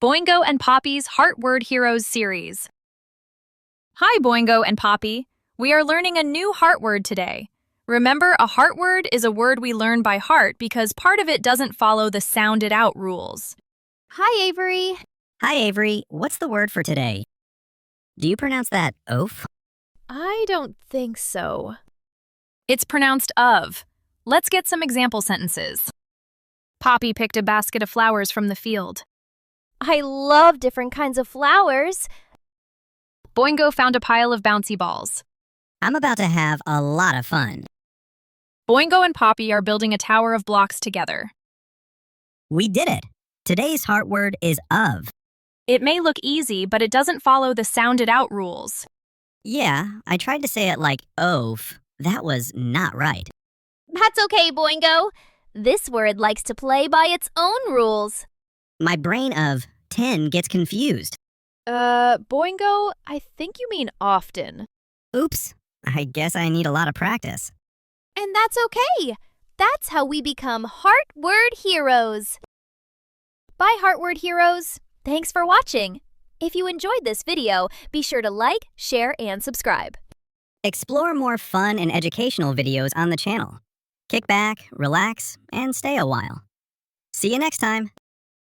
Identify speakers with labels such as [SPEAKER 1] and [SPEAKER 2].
[SPEAKER 1] Boingo and Poppy's Heart Word Heroes series. Hi, Boingo and Poppy. We are learning a new heart word today. Remember, a heart word is a word we learn by heart because part of it doesn't follow the sounded out rules.
[SPEAKER 2] Hi, Avery.
[SPEAKER 3] Hi, Avery. What's the word for today? Do you pronounce that oaf?
[SPEAKER 2] I don't think so.
[SPEAKER 1] It's pronounced of. Let's get some example sentences. Poppy picked a basket of flowers from the field.
[SPEAKER 2] I love different kinds of flowers.
[SPEAKER 1] Boingo found a pile of bouncy balls.
[SPEAKER 3] I'm about to have a lot of fun.
[SPEAKER 1] Boingo and Poppy are building a tower of blocks together.
[SPEAKER 3] We did it. Today's heart word is of.
[SPEAKER 1] It may look easy, but it doesn't follow the sounded out rules.
[SPEAKER 3] Yeah, I tried to say it like oaf. That was not right.
[SPEAKER 2] That's okay, Boingo. This word likes to play by its own rules.
[SPEAKER 3] My brain of 10 gets confused.
[SPEAKER 2] Boingo, I think you mean often.
[SPEAKER 3] Oops, I guess I need a lot of practice.
[SPEAKER 2] And that's okay. That's how we become Heart Word Heroes. Bye, Heart Word Heroes. Thanks for watching. If you enjoyed this video, be sure to like, share, and subscribe.
[SPEAKER 3] Explore more fun and educational videos on the channel. Kick back, relax, and stay a while. See you next time.